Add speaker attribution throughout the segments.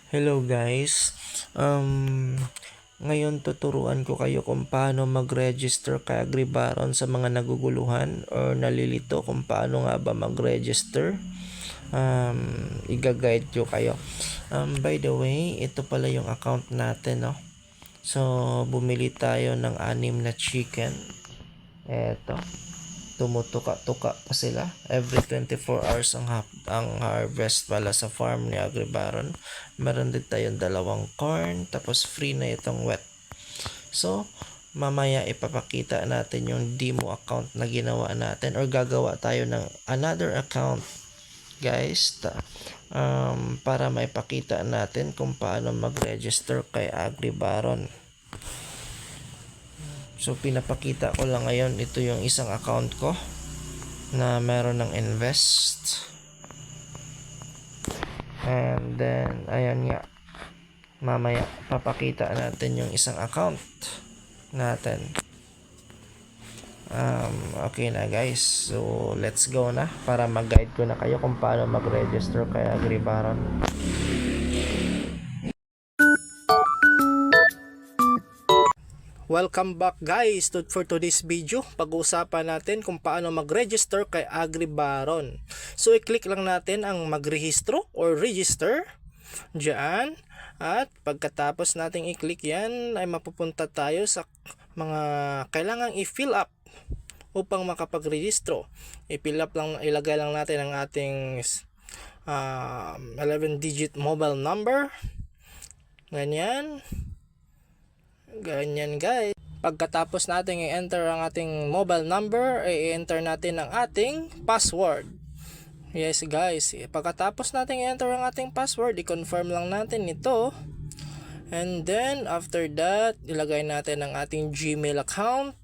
Speaker 1: Hello guys. Ngayon tuturuan ko kayo kung paano mag-register kay Agribaron sa mga naguguluhan or nalilito kung paano nga ba mag-register. Iga-guide ko kayo. By the way, ito pala yung account natin, no? So, bumili tayo ng 6 na chicken. Eto. Tumutuka-tuka pa sila. Every 24 hours ang harvest pala sa farm ni Agribaron. Meron din tayong 2 corn, tapos free na itong wet. So, mamaya ipapakita natin yung demo account na ginawa natin or gagawa tayo ng another account, guys, para maipakita natin kung paano mag-register kay Agribaron. So, pinapakita ko lang ngayon, ito yung isang account ko na meron ng invest. And then, ayan nga. Mamaya, papakita natin yung isang account natin. Okay na guys. So, let's go na para mag-guide ko na kayo kung paano mag-register kay Agribaron.
Speaker 2: Welcome back guys for today's video. Pag-uusapan natin kung paano mag-register kay Agribaron. So i-click lang natin ang magrehistro or register diyan, at pagkatapos nating i-click yan ay mapupunta tayo sa mga kailangang i-fill up upang makapag-rehistro. I-fill up lang, ilagay lang natin ang ating 11-digit mobile number. Ganyan guys. Pagkatapos natin i-enter ang ating mobile number, i-enter natin ang ating password. Yes guys, pagkatapos natin i-enter ang ating password, i-confirm lang natin ito. And then after that, ilagay natin ang ating Gmail account.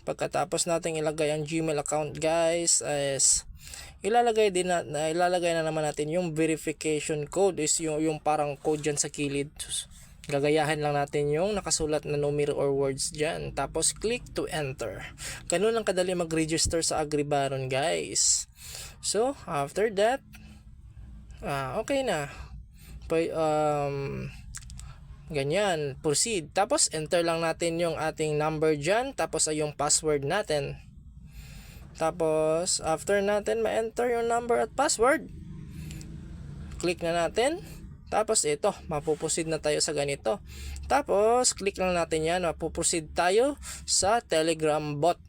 Speaker 2: Pagkatapos natin ilagay ang Gmail account guys, ilalagay na naman natin yung verification code, is yung parang code dyan sa kilid. Gagayahin lang natin yung nakasulat na numero or words dyan. Tapos click to enter. Ganun lang kadali mag-register sa Agribaron guys. So after that, okay na. Ganyan, proceed. Tapos enter lang natin yung ating number dyan. Tapos ay yung password natin. Tapos after natin ma-enter yung number at password, click na natin. Tapos ito, mapuproceed na tayo sa ganito. Tapos click lang natin yan, mapuproceed tayo sa Telegram bot.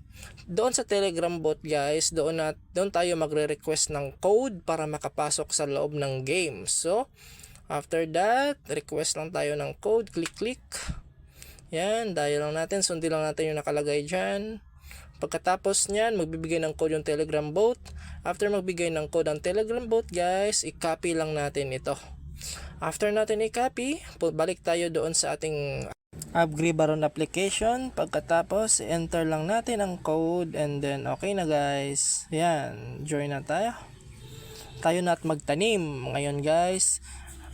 Speaker 2: Doon sa Telegram bot guys, doon tayo magre-request ng code para makapasok sa loob ng game. So after that, request lang tayo ng code, click. Yan, dial lang natin, sundin lang natin yung nakalagay dyan. Pagkatapos nyan, magbibigay ng code yung Telegram bot. After magbigay ng code ang Telegram bot guys, i-copy lang natin ito. After natin i-copy, balik tayo doon sa ating Agribaron application. Pagkatapos, enter lang natin ang code and then okay na guys. Yan, join na tayo. Tayo na at magtanim. Ngayon guys,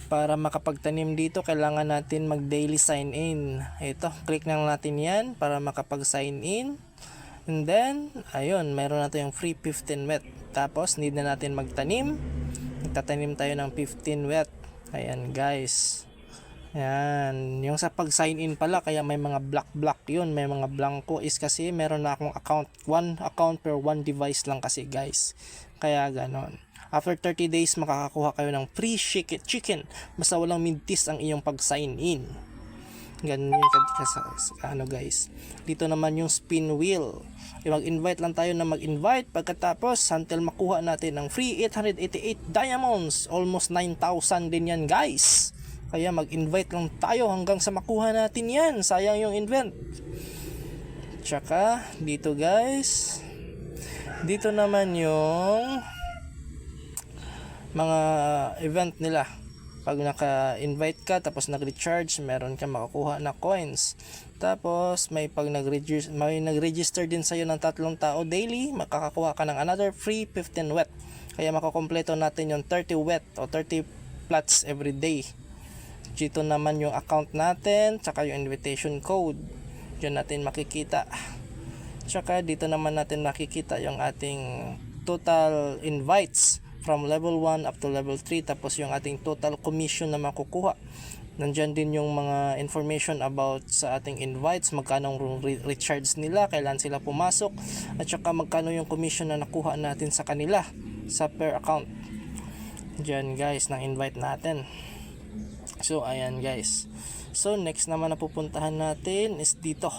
Speaker 2: para makapagtanim dito, kailangan natin mag-daily sign in. Ito, click lang natin yan para makapag-sign in. And then, ayun, meron na tayong free 15 wet. Tapos, need na natin magtanim. Magtatanim tayo ng 15 wet. Ayan guys. Yan, yung sa pag sign in pala, kaya may mga black yun, may mga blanco is kasi meron na akong account, 1 account per 1 device lang kasi guys. Kaya ganon. After 30 days makakakuha kayo ng free chicken basta walang mintis ang iyong pag sign in. Ganun yung guys. Dito naman yung spin wheel. Mag-invite lang tayo na mag-invite. Pagkatapos, until makuha natin ng free 888 diamonds. Almost 9,000 din yan guys. Kaya mag-invite lang tayo hanggang sa makuha natin yan. Sayang yung invent. Tsaka, dito guys. Dito naman yung mga event nila. Pag naka-invite ka tapos nag-recharge, meron ka makakuha na coins. Tapos may nag-register din sa'yo ng 3 tao daily, makakakuha ka ng another free 15 wet. Kaya makakompleto natin yung 30 wet o 30 plots every day. Dito naman yung account natin, tsaka yung invitation code. Diyan natin makikita. Tsaka dito naman natin makikita yung ating total invites from level 1 up to level 3, tapos yung ating total commission na makukuha. Nandyan din yung mga information about sa ating invites, magkano recharge nila, kailan sila pumasok, at saka magkano yung commission na nakuha natin sa kanila sa per account dyan guys ng invite natin. So ayan guys. So next naman na pupuntahan natin is dito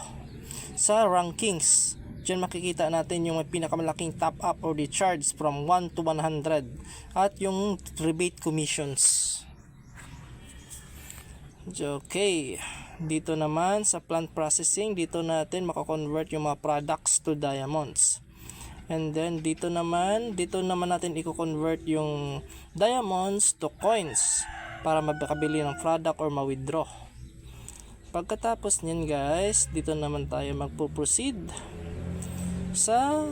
Speaker 2: sa rankings. Diyan makikita natin yung may pinakamalaking top up or recharge from 1 to 100 at yung rebate commissions. Okay, dito naman sa plant processing, dito natin makakonvert yung mga products to diamonds. And then dito naman natin i-convert yung diamonds to coins para makabili ng product or ma-withdraw. Pagkatapos niyan guys, dito naman tayo magpo-proceed sa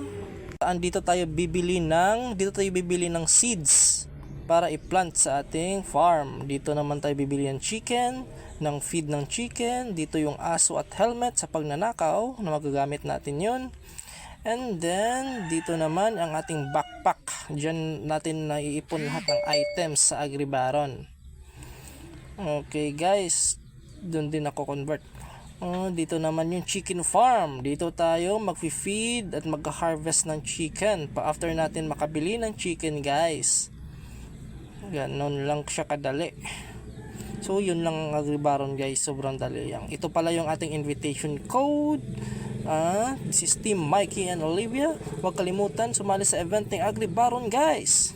Speaker 2: dito tayo bibili ng seeds para i-plant sa ating farm. Dito naman tayo bibili ng chicken, ng feed ng chicken. Dito yung aso at helmet sa pagnanakaw na magagamit natin yun. And then dito naman ang ating backpack. Diyan natin naiipon lahat ng items sa Agribaron. Okay guys, doon din ako convert. Dito naman yung chicken farm. Dito tayo mag-feed at mag-harvest ng chicken pa after natin makabili ng chicken guys. Ganon lang siya kadali. So yun lang ang Agribaron guys, sobrang dali lang. Ito pala yung ating invitation code. This is Team Mikey and Olivia. Huwag kalimutan sumali sa event ng Agribaron guys.